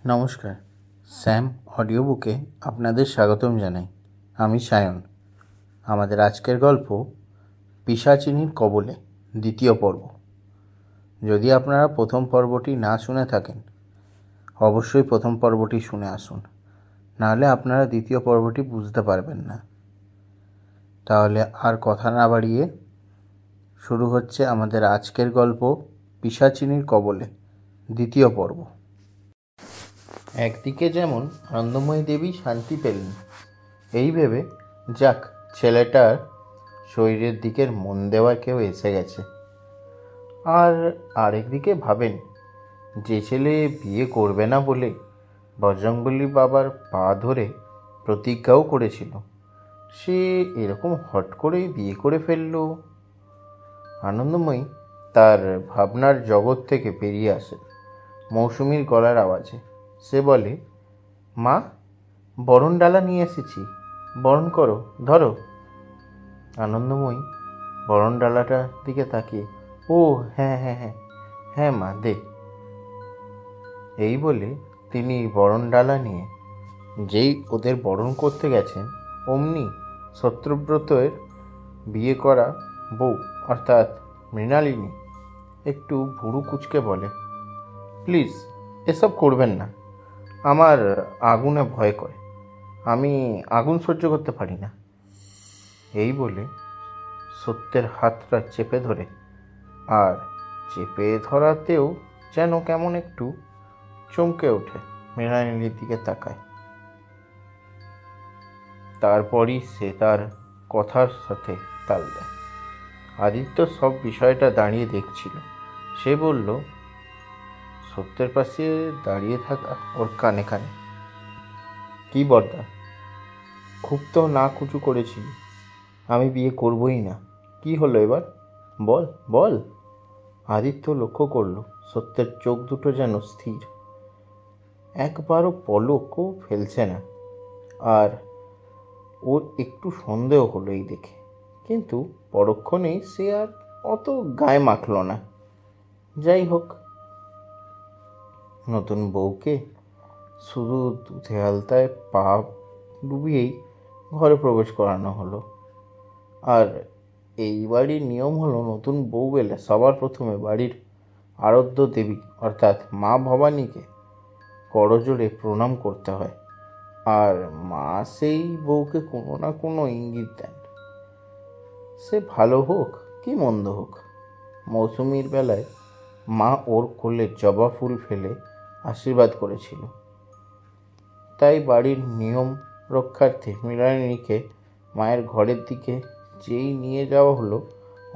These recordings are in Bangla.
নমস্কার, স্যাম অডিও বুকে আপনাদের স্বাগতম জানাই। আমি সায়ন। আমাদের আজকের গল্প পিশাচিনীর কবলে, দ্বিতীয় পর্ব। যদি আপনারা প্রথম পর্বটি না শুনে থাকেন, অবশ্যই প্রথম পর্বটি শুনে আসুন, নাহলে আপনারা দ্বিতীয় পর্বটি বুঝতে পারবেন না। তাহলে আর কথা না বাড়িয়ে শুরু হচ্ছে আমাদের আজকের গল্প পিশাচিনীর কবলে, দ্বিতীয় পর্ব। একদিকে যেমন আনন্দময়ী দেবী শান্তি পেলেন, এই ভেবে যাক ছেলেটার শরীরের দিকের মন দেওয়ার কেউ এসে গেছে। আর আরেকদিকে ভাবেন, যে ছেলে বিয়ে করবে না বলে বজরংবলী বাবার পা ধরে প্রতিজ্ঞাও করেছিল, সে এরকম হট করে বিয়ে করে ফেলল। আনন্দময়ী তার ভাবনার জগৎ থেকে বেরিয়ে আসে মৌসুমীর গলার আওয়াজে। সে বলে, মা, বরণ ডালা নিয়ে এসেছি, বরণ করো, ধরো। আনন্দময়ী বরণ ডালাটার দিকে তাকিয়ে, ও হ্যাঁ হ্যাঁ হ্যাঁ হ্যাঁ মা, দে। এই বলে তিনি বরণ ডালা নিয়ে যেই ওদের বরণ করতে গেছেন, অমনি সত্যব্রতের বিয়ে করা বউ অর্থাৎ মৃণালিনী একটু ভুরু কুঁচকে বলে, প্লিজ এসব করবেন না, আমার আগুনে ভয় করে, আমি আগুন সহ্য করতে পারি না। এই বলে সত্যের হাতটা চেপে ধরে, আর চেপে ধরাতেও যেন কেমন একটু চমকে ওঠে, মৃণালিনীর দিকে তাকায়। তারপরই সে তার কথার সাথে তাল দেয়। আদিত্য সব বিষয়টা দাঁড়িয়ে দেখছিল। সে বলল, সত্যের পাশে দাঁড়িয়ে থাকা ওর কানে কানে, কি বর্দা, খুব তো না কুচু করেছিলি, আমি বিয়ে করবই না, কি হলো এবার, বল বল। আদিত্য লক্ষ্য করল সত্যের চোখ দুটো যেন স্থির, একবারও পলকও ফেলছে না। আর ওর একটু সন্দেহ হলো এই দেখে, কিন্তু পরক্ষণেই সে আর অত গায়ে মাখল না। যাই হোক, নতুন বউকে শুধু দুধে আলতায় পা ডুবিয়েই ঘরে প্রবেশ করানো হলো। আর এই বাড়ির নিয়ম হলো, নতুন বউ এলে সবার প্রথমে বাড়ির আরাধ্য দেবী অর্থাৎ মা ভবানীকে করজোড়ে প্রণাম করতে হয়। আর মা সেই বউকে কোনো না কোনো ইঙ্গিত দেন, সে ভালো হোক কি মন্দ হোক। মৌসুমীর বেলায় মা ওর কোলে জবা ফুল ফেলে আশীর্বাদ করেছিল, তাই বাড়ির নিয়ম রক্ষার্থে মৃণালিনীকে মায়ের ঘরের দিকে যেই নিয়ে যাওয়া হলো,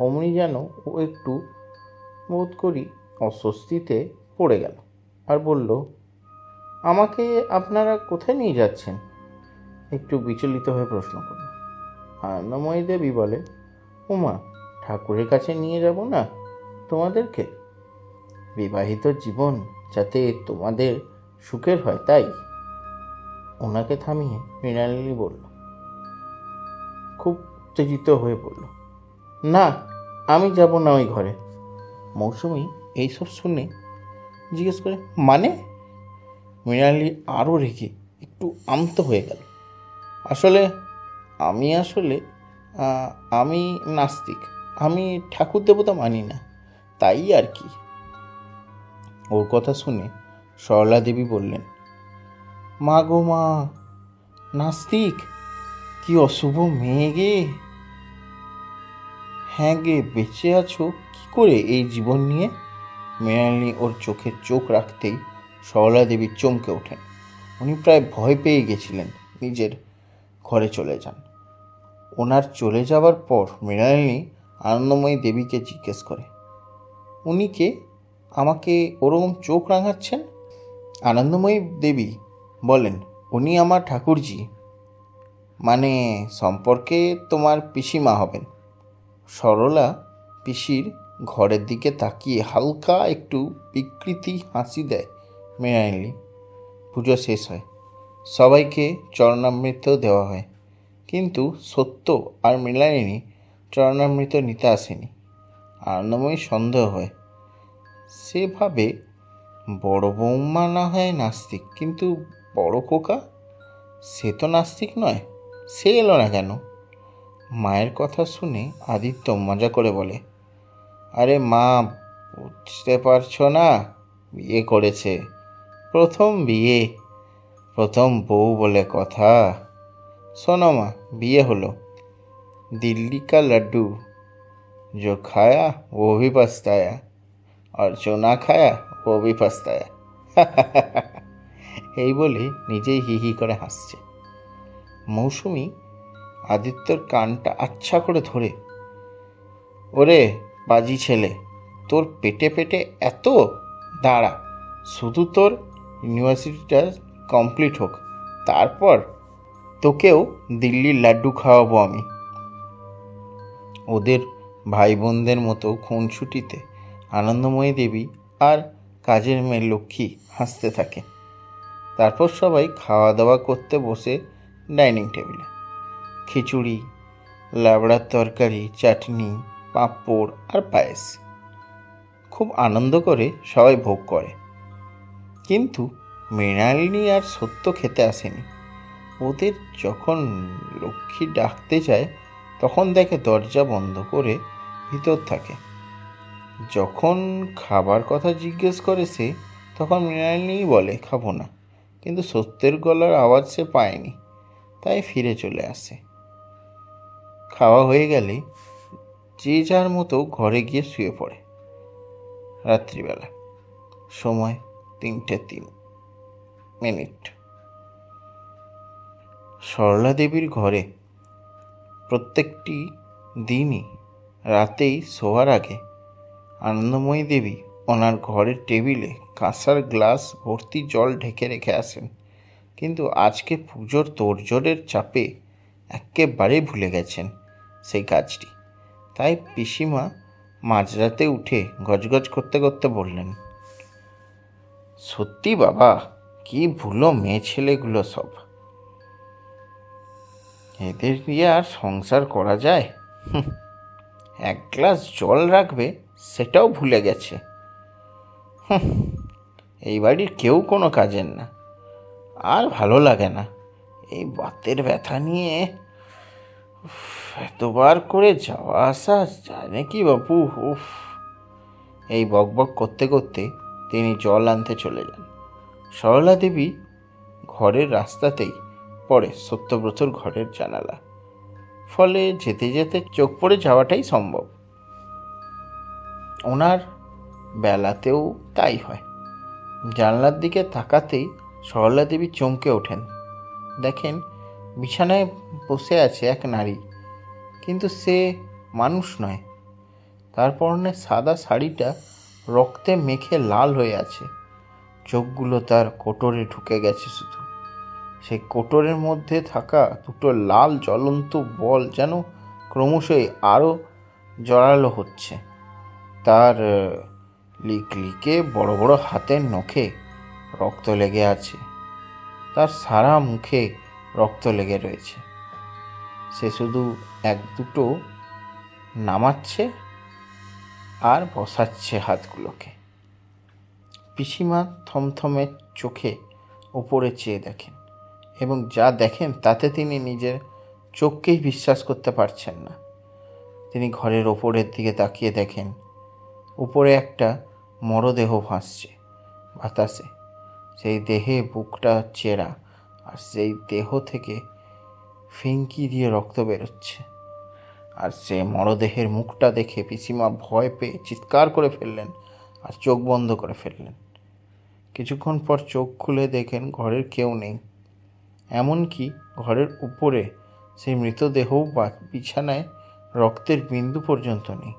অমনি যেন ও একটু বোধ করি অস্বস্তিতে পড়ে গেল, আর বলল, আমাকে আপনারা কোথায় নিয়ে যাচ্ছেন? একটু বিচলিত হয়ে প্রশ্ন করল। আনন্দময়ী দেবী বলে, ওমা, ঠাকুরের কাছে নিয়ে যাব না তোমাদেরকে, বিবাহিত জীবন যাতে তোমাদের সুখের হয় তাই। ওনাকে থামিয়ে মৃণালিনী বলল, খুব উত্তেজিত হয়ে বলল, না, আমি যাব না ওই ঘরে। মৌসুমী এইসব শুনে জিজ্ঞেস করে, মানে? মৃণালিনী আরও রেগে একটু আমতো হয়ে গেল। আসলে আমি নাস্তিক, আমি ঠাকুর দেবতা মানি না, তাই আর কি। ওর কথা শুনে সরলা দেবী বললেন, মা গো মা, নাস্তিক? কি অশুভ মেয়ে গে! হ্যাঁ গে, বেঁচে আছো কি করে এই জীবন নিয়ে? মৃণালিনী ওর চোখে চোখ রাখতেই সরলা দেবী চমকে ওঠেন। উনি প্রায় ভয় পেয়ে গেছিলেন, নিজের ঘরে চলে যান। ওনার চলে যাওয়ার পর মৃণালিনী আনন্দময়ী দেবীকে জিজ্ঞেস করে, উনি কে, আমাকে ওরকম চোখ রাঙাচ্ছেন? আনন্দময়ী দেবী বলেন, উনি আমার ঠাকুরজি, মানে সম্পর্কে তোমার পিসিমা হবেন। সরলা পিসির ঘরের দিকে তাকিয়ে হালকা একটু বিকৃতি হাসি দেয় মৃণালিনী। পুজো শেষ হয়, সবাইকে চরণামৃত দেওয়া হয়, কিন্তু সত্য আর মৃণালিনী চরণামৃত নিতে আসেনি। আনন্দময়ী সন্দেহ হয়, সে ভাবে বড় বৌমা না হয় নাস্তিক, কিন্তু বড় খোকা সে তো নাস্তিক নয়, সে এলো না কেন? মায়ের কথা শুনে আদিত্য মজা করে বলে, আরে মা, বুঝতে পারছো না, বিয়ে করেছে, প্রথম বিয়ে, প্রথম বউ বলে কথা। শোনো মা, বিয়ে হলো, दिल्ली का लड्डू जो खाया वो भी पछताया, और जो ना खाया वो भी पछताया। এই বলে নিজেই হি হি করে হাসছে। মৌসুমী আদিত্যর কানটা আচ্ছা করে ধরে, ওরে বাজি ছেলে, তোর পেটে পেটে এত, দাঁড়া শুধু তোর ইউনিভার্সিটিটা কমপ্লিট হোক, তারপর তোকেও দিল্লির লাড্ডু খাওয়াবো আমি। ওদের ভাই বোনদের মতো খুনসুটিতে আনন্দময়ী দেবী আর কাজের মেয়ে লক্ষ্মী হাসতে থাকে। তারপর সবাই খাওয়া দাওয়া করতে বসে ডাইনিং টেবিলে। খিচুড়ি, লাবড়ার তরকারি, চাটনি, পাঁপড় আর পায়েস খুব আনন্দ করে সবাই ভোগ করে। কিন্তু মৃণালিনী আর সত্য খেতে আসেনি। ওদের যখন লক্ষ্মী ডাকতে যায় তখন দেখে দরজা বন্ধ করে ভিতর থাকে। যখন খাবার কথা জিজ্ঞেস করে সে, তখন মৃণালিনী বলে খাবো না, কিন্তু সত্যের গলার আওয়াজ সে পায়নি, তাই ফিরে চলে আসে। খাওয়া হয়ে গেলে যে যার মতো ঘরে গিয়ে শুয়ে পড়ে। রাত্রিবেলা, সময় 3:03। সরলা দেবীর ঘরে প্রত্যেকটি দিনই রাতেই শোয়ার আগে আনন্দময়ী দেবী ওনার ঘরের টেবিলে কাঁসার গ্লাস ভর্তি জল ঢেকে রেখে আসেন। কিন্তু আজকে পুজোর তোড়জোড়ের চাপে একেবারে ভুলে গেছেন সেই কাজটি। তাই পিসিমা মাঝরাতে উঠে গজগজ করতে করতে বললেন, সত্যি বাবা, কি ভুলো মেয়ে ছেলেগুলো সব, এদের দিয়ে আর সংসার করা যায়? এক গ্লাস জল রাখবে সেটাও ভুলে গেছে। এই বাড়ির কেউ কোনো কাজের না, আর ভালো লাগে না এই বাতের ব্যথা নিয়ে এতবার করে যাওয়া আসা, যায় নাকি বাবু? উফ। এই বকবক করতে করতে তিনি জল আনতে চলে যান। সরলা দেবী ঘরের রাস্তাতেই পড়ে সত্যব্রতর ঘরের জানালা, ফলে যেতে যেতে চোখ পড়ে যাওয়াটাই সম্ভব। ওনার বেলাতেও তাই হয়। জানলার দিকে তাকাতেই সরলা দেবী চমকে ওঠেন। দেখেন বিছানায় বসে আছে এক নারী, কিন্তু সে মানুষ নয়। তার পরনে সাদা শাড়িটা রক্তে মেখে লাল হয়ে আছে, চোখগুলো তার কোটরে ঢুকে গেছে শুধু। সেই কোটরের মধ্যে থাকা দুটো লাল জ্বলন্ত বল যেন ক্রমশই আরও জড়ালো হচ্ছে। তার লিকলিকে বড় বড় হাতের নখে রক্ত লেগে আছে, তার সারা মুখে রক্ত লেগে রয়েছে। সে শুধু এক দুটো নামাচ্ছে আর বসাচ্ছে হাতগুলোকে। পিসিমা থমথমে চোখে ওপরে চেয়ে দেখেন, এবং যা দেখেন তাতে তিনি নিজের চোখকেই বিশ্বাস করতে পারছেন না। তিনি ঘরের ওপরের দিকে তাকিয়ে দেখেন, উপরে একটা মরদেহ ভাসছে বাতাসে। সেই দেহে বুকটা চেরা, আর সেই দেহ থেকে ফিঙ্কি দিয়ে রক্ত বেরোচ্ছে। আর সে মরদেহের মুখটা দেখে পিসিমা ভয় পেয়ে চিৎকার করে ফেললেন আর চোখ বন্ধ করে ফেললেন। কিছুক্ষণ পর চোখ খুলে দেখেন ঘরের কেউ নেই, এমনকি ঘরের উপরে সেই মৃতদেহও বিছানায় রক্তের বিন্দু পর্যন্ত নেই।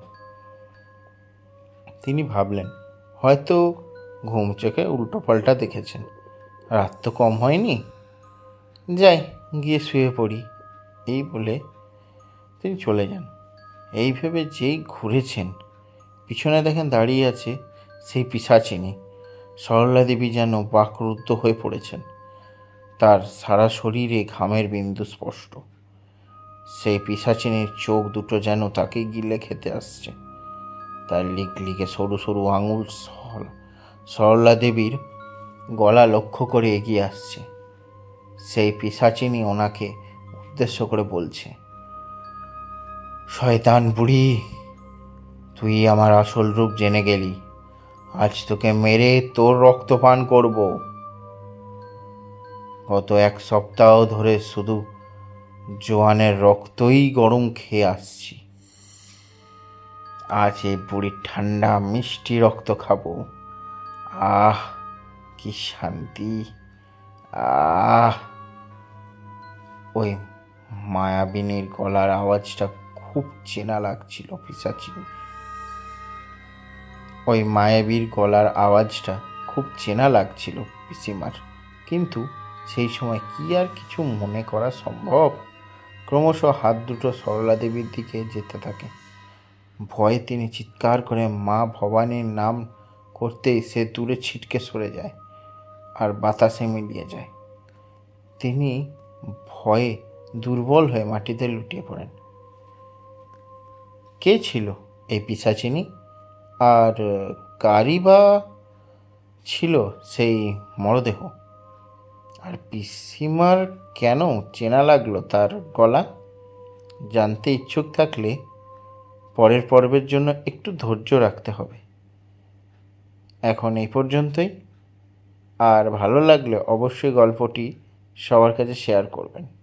তিনি ভাবলেন হয়তো ঘুম চোখে উল্টোপাল্টা দেখেছেন, রাত তো কম হয়নি, যাই গিয়ে শুয়ে পড়ি, এই বলে তিনি চলে যান। এই ভেবে যেই ঘুরেছেন, পিছনে দেখেন দাঁড়িয়ে আছে সেই পিশাচিনী। সরলা দেবী যেন বাকরুদ্ধ হয়ে পড়েছেন, তার সারা শরীরে ঘামের বিন্দু স্পষ্ট। সেই পিশাচিনীর চোখ দুটো যেন তাকে গিলে খেতে আসছে। তার লিকলিকে সরু সরু আঙুল সরলা দেবীর গলা লক্ষ্য করে এগিয়ে আসছে। সেই পিশাচিনী ওনাকে উদ্দেশ্য করে বলছে, শয়তান বুড়ি, তুই আমার আসল রূপ জেনে গেলি। আজ তোকে মেরে তোর রক্ত পান করব। গত 1 সপ্তাহ ধরে শুধু জোয়ানের রক্তই গরম খেয়ে আসছি। আজ এই বুড়ির ঠান্ডা মিষ্টি রক্ত খাবো। আহ, কি শান্তি! আহ! ওই মায়াবিনীর গলার আওয়াজটা খুব চেনা লাগছিল পিশাচিনী। ওই মায়াবীর গলার আওয়াজটা খুব চেনা লাগছিল পিসিমার। কিন্তু সেই সময় কি আর কিছু মনে করা সম্ভব? ক্রমশ হাত দুটো সরলা দেবীর দিকে যেতে থাকে। ভয়ে তিনি চিৎকার করে মা ভবানীর নাম করতেই সে দূরে ছিটকে সরে যায় আর বাতাসে মিলিয়ে যায়। তিনি ভয়ে দুর্বল হয়ে মাটিতে লুটিয়ে পড়েন। কে ছিল এই পিশাচিনী? আর কারই বা ছিল সেই মরদেহ? আর পিসিমার কেন চেনা লাগলো তার গলা? জানতে ইচ্ছুক থাকলে পরের পর্বের জন্য একটু ধৈর্য রাখতে হবে। এখন এই পর্যন্তই। আর ভালো লাগলে অবশ্যই গল্পটি সবার কাছে শেয়ার করবেন।